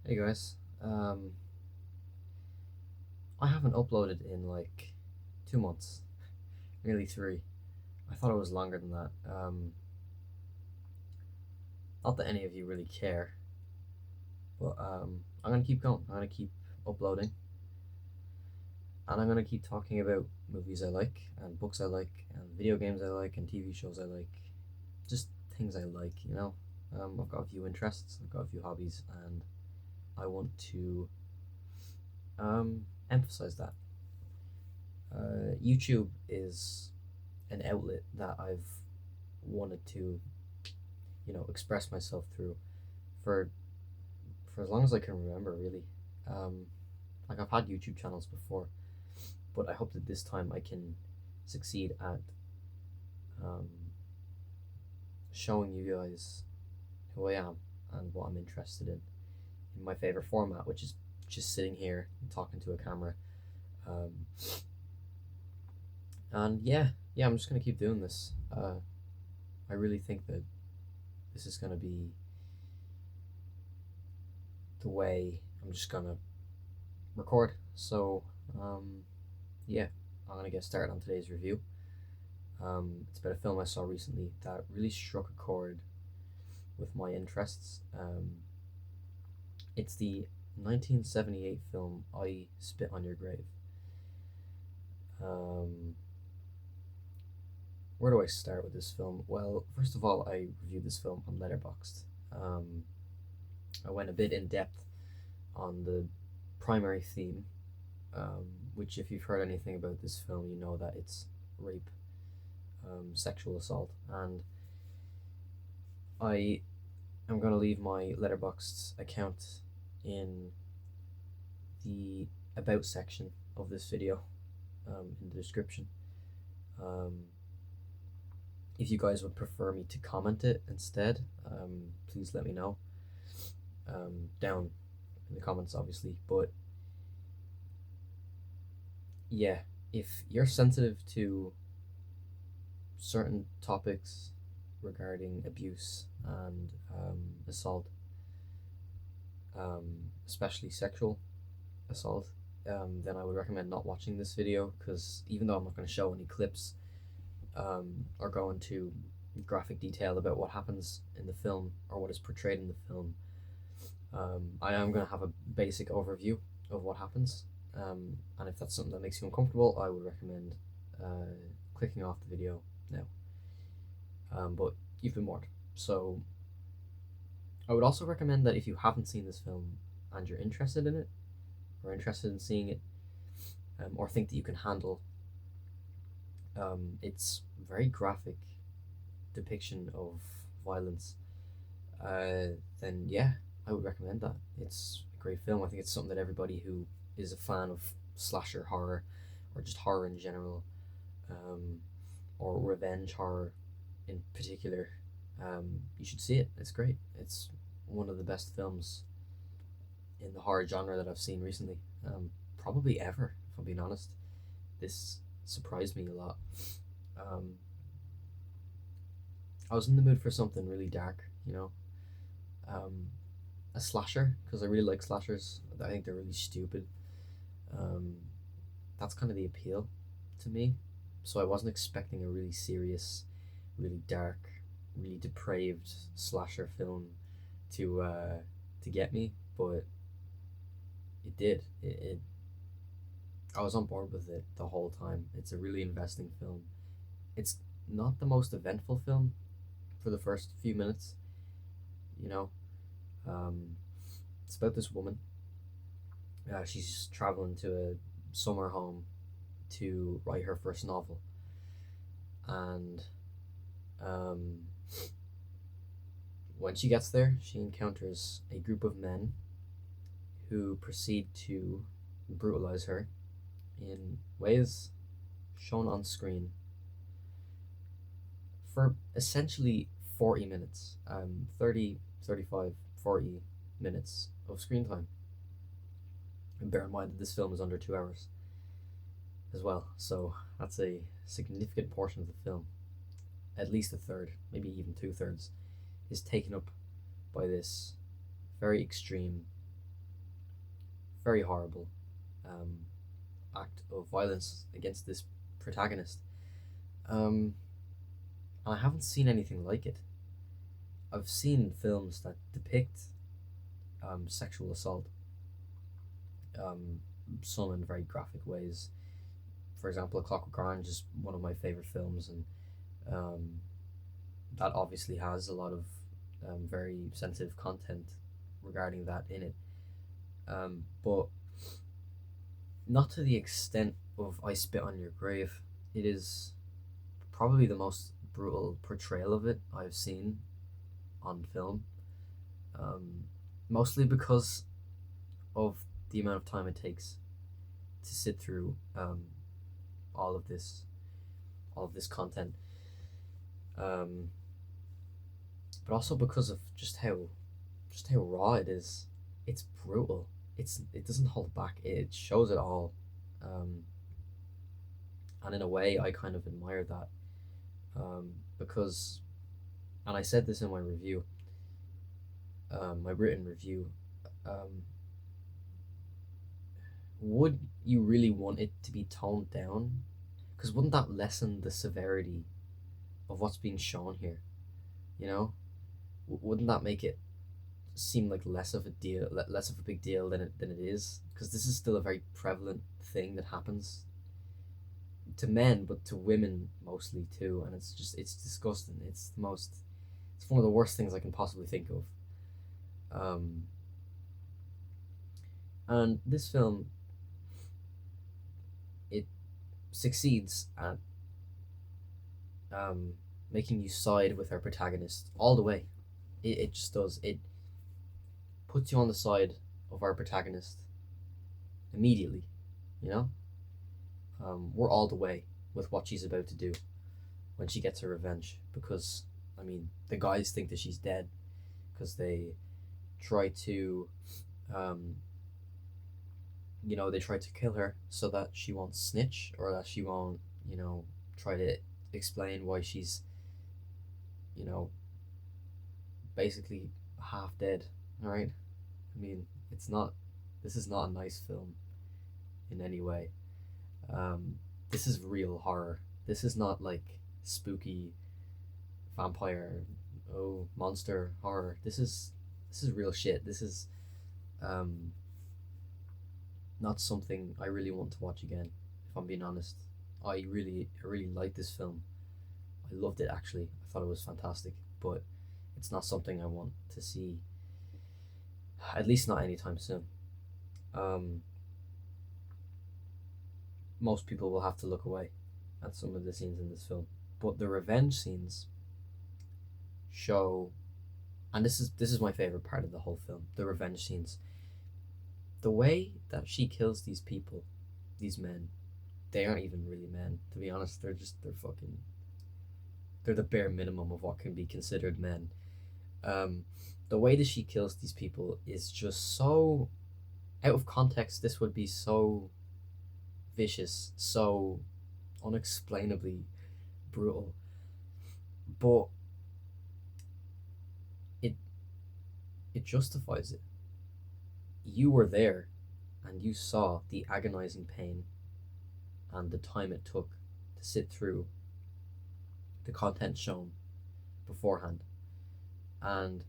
Hey guys, I haven't uploaded in like 2 months, nearly three. I thought it was longer than that. Not that any of you really care, but I'm gonna keep going. I'm gonna keep uploading, and I'm gonna keep talking about movies I like, and books I like, and video games I like, and TV shows I like. Just things I like. I've got a few interests, I've got a few hobbies, and I want to emphasize that. YouTube is an outlet that I've wanted to, express myself through for for as long as I can remember, really. Um, like I've had YouTube channels before, but I hope that this time I can succeed at um, showing you guys who I am and what I'm interested in my favorite format, which is just sitting here and talking to a camera. Um, and yeah, I'm just gonna keep doing this. I really think that this is gonna be the way I'm just gonna record. So, yeah, I'm gonna get started on today's review. It's about a film I saw recently that really struck a chord with my interests. It's the 1978 film I Spit on Your Grave. Um, where do I start with this film? Well, first of all, I reviewed this film on Letterboxd. Um, I went a bit in depth on the primary theme, um, which, if you've heard anything about this film, you know that it's rape, sexual assault, and I am going to leave my Letterboxd account in the about section of this video, in the description. Um, if you guys would prefer me to comment it instead, please let me know, down in the comments, obviously. But yeah, if you're sensitive to certain topics regarding abuse and assault, especially sexual assault, then I would recommend not watching this video, because even though I'm not going to show any clips, or go into graphic detail about what happens in the film or what is portrayed in the film, I am going to have a basic overview of what happens. And if that's something that makes you uncomfortable, I would recommend clicking off the video now. But you've been warned. So I would also recommend that if you haven't seen this film and you're interested in it, or interested in seeing it, or think that you can handle its very graphic depiction of violence, then yeah, I would recommend that. It's a great film. I think it's something that everybody who is a fan of slasher horror, or just horror in general, um, or revenge horror in particular, you should see it. It's great. It's one of the best films in the horror genre that I've seen recently, probably ever, if I'm being honest. This surprised me a lot. Um, I was in the mood for something really dark, um, a slasher, because I really like slashers. I think they're really stupid. Um, that's kind of the appeal to me. So I wasn't expecting a really serious, really dark, really depraved slasher film to get me, but it did. I was on board with it the whole time. It's a really investing film. It's not the most eventful film for the first few minutes, you know. Um, it's about this woman. She's traveling to a summer home to write her first novel, and um, when she gets there, she encounters a group of men who proceed to brutalize her in ways shown on screen for essentially 40 minutes, 30, 35, 40 minutes of screen time. And bear in mind that this film is under 2 hours as well, so that's a significant portion of the film. At least a third, maybe even 2/3, is taken up by this very extreme, very horrible um, act of violence against this protagonist. Um, and I haven't seen anything like it. I've seen films that depict sexual assault, um, some in very graphic ways. For example, A Clockwork Orange is one of my favorite films, and um, that obviously has a lot of very sensitive content regarding that in it. But not to the extent of I Spit on Your Grave. It is probably the most brutal portrayal of it I've seen on film. Um, Mostly because of the amount of time it takes to sit through all of this, all of this content. Um, but also because of just how raw it is. It's brutal. It doesn't hold back. It shows it all, um, and in a way, I kind of admire that, because, and I said this in my review, my written review. Um, would you really want it to be toned down? Because wouldn't that lessen the severity of what's being shown here? You know, wouldn't that make it seem like less of a deal, less of a big deal than it is? Because this is still a very prevalent thing that happens to men, but to women mostly too, and it's disgusting. It's one of the worst things I can possibly think of. Um, and this film, it succeeds at um, making you side with our protagonist all the way. It just does. It puts you on the side of our protagonist immediately. You know, we're all the way with what she's about to do when she gets her revenge. Because I mean, the guys think that she's dead because they try to, um, they try to kill her so that she won't snitch, or that she won't, try to explain why she's, you know, basically half dead. All right. I mean, it's not. This is not a nice film in any way. Um, this is real horror. This is not like spooky vampire, monster horror. This is real shit. This is um, not something I really want to watch again. If I'm being honest, I really like this film. I loved it actually. I thought it was fantastic, but it's not something I want to see. At least not anytime soon. Um, Most people will have to look away at some of the scenes in this film, but the revenge scenes show, and this is my favorite part of the whole film. The revenge scenes, the way that she kills these people, these men. They aren't even really men, to be honest. They're the bare minimum of what can be considered men. Um, the way that she kills these people is just so out of context. This would be so vicious, so unexplainably brutal, but it it justifies it. You were there, and you saw the agonizing pain and the time it took to sit through the content shown beforehand, and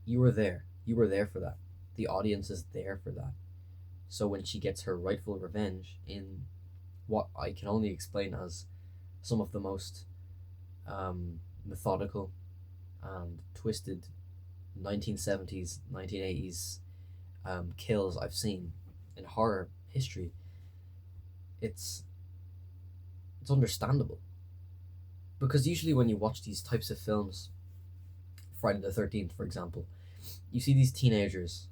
you were there. You were there for that. The audience is there for that. So when she gets her rightful revenge in what I can only explain as some of the most methodical and twisted 1970s, 1980s kills I've seen in horror history, it's it's understandable. Because usually when you watch these types of films, Friday the 13th, for example, you see these teenagers,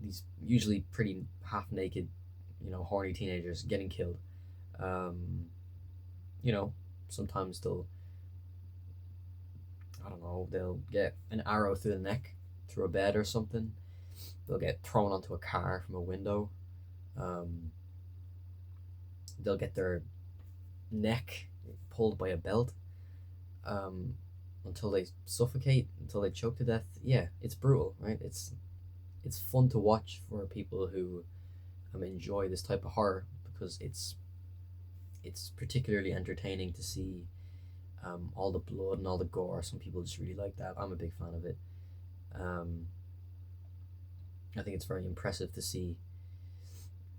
these usually pretty half naked, horny teenagers getting killed. Um, you know, Sometimes I don't know, they'll get an arrow through the neck, through a bed or something. They'll get thrown onto a car from a window. Um, they'll get their neck pulled by a belt, um, until they suffocate, until they choke to death. Yeah, it's brutal, right? It's it's fun to watch for people who enjoy this type of horror, because it's particularly entertaining to see all the blood and all the gore. Some people just really like that. I'm a big fan of it. Um, I think it's very impressive to see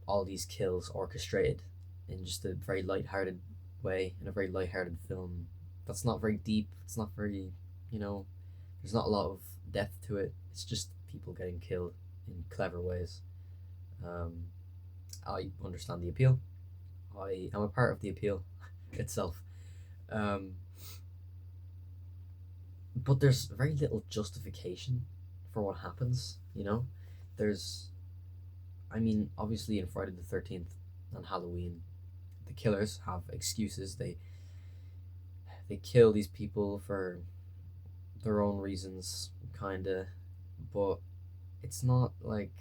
all these kills orchestrated in just a very light-hearted way, in a very light-hearted film. That's not very deep. It's not very, you know, there's not a lot of depth to it. It's just people getting killed in clever ways. Um, I understand the appeal. I am a part of the appeal itself. Um, but there's very little justification for what happens, you know? There's, I mean, obviously in Friday the 13th and Halloween, the killers have excuses. They kill these people for their own reasons, kinda, but it's not like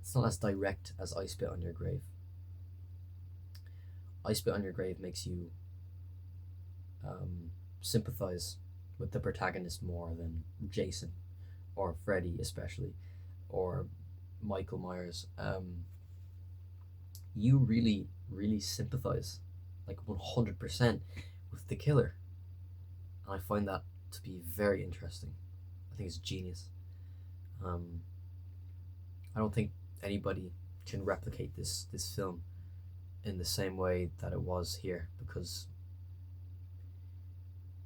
it's not as direct as I Spit on Your Grave. I Spit on Your Grave makes you sympathize with the protagonist more than Jason or Freddy, especially, or Michael Myers. You really, really sympathize, like 100%, with the killer, and I find that to be very interesting. I think it's genius. Um, I don't think anybody can replicate this film in the same way that it was here, because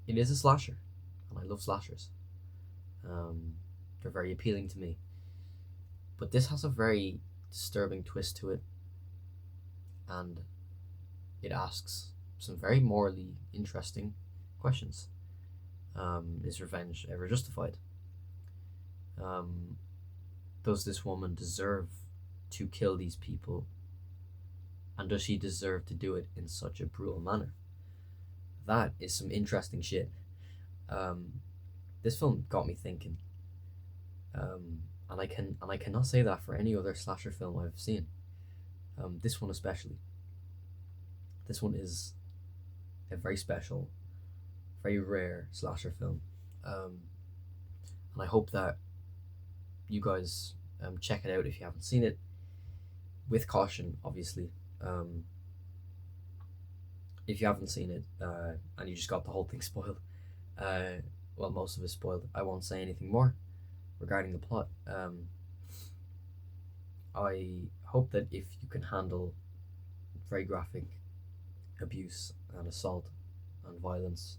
it is a slasher, and I love slashers. Um, they're very appealing to me, but this has a very disturbing twist to it, and it asks some very morally interesting questions. Is revenge ever justified? Um, does this woman deserve to kill these people, and does she deserve to do it in such a brutal manner? That is some interesting shit. Um, this film got me thinking, and I cannot say that for any other slasher film I've seen. This one especially. This one is a very special, very rare slasher film, um, and I hope that you guys check it out if you haven't seen it, with caution, obviously. Um, if you haven't seen it and you just got the whole thing spoiled, uh, well, most of it spoiled, I won't say anything more regarding the plot. I hope that if you can handle very graphic abuse and assault and violence,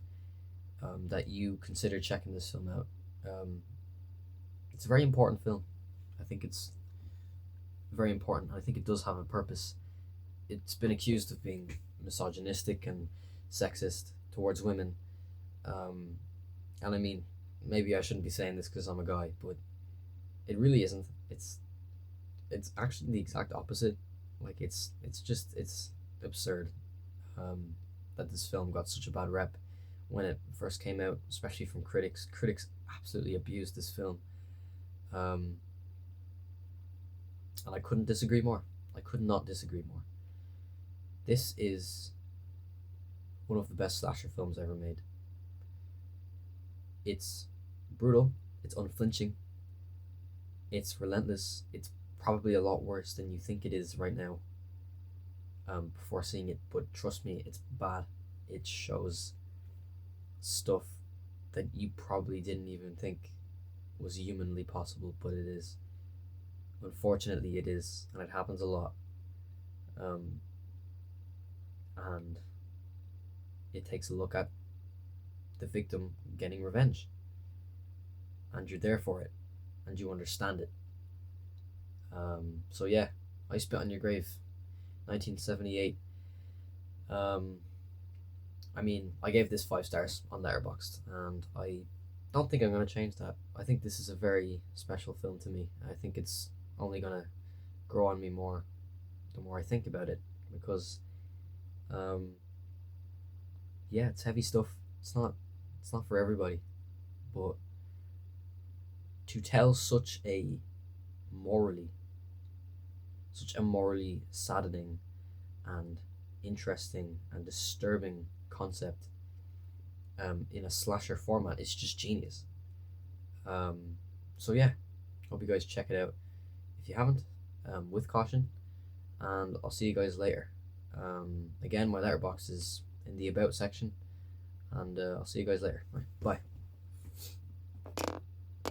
that you consider checking this film out. It's a very important film. I think it's very important. I think it does have a purpose. It's been accused of being misogynistic and sexist towards women. Um, and I mean, maybe I shouldn't be saying this because I'm a guy, but it really isn't. It's actually the exact opposite. Like it's absurd um, that this film got such a bad rep when it first came out, especially from critics. Critics absolutely abused this film, um, and I couldn't disagree more. I could not disagree more. This is one of the best slasher films ever made. It's brutal. It's unflinching. It's relentless. It's probably a lot worse than you think it is right now. Before seeing it, but trust me, it's bad. It shows stuff that you probably didn't even think was humanly possible, but it is. Unfortunately, it is, and it happens a lot. Um, and it takes a look at the victim getting revenge, and you're there for it, and you understand it. So yeah, I Spit on Your Grave, 1978. Um, I mean, I gave this 5 stars on Letterboxd, and I don't think I'm gonna change that. I think this is a very special film to me. I think it's only gonna grow on me more the more I think about it, because um, yeah, it's heavy stuff. It's not for everybody, but to tell morally such a morally saddening and interesting and disturbing concept in a slasher format is just genius. Um, so yeah, hope you guys check it out. if you haven't, with caution. And I'll see you guys later. Again, my letterbox is in the about section, and I'll see you guys later. Bye.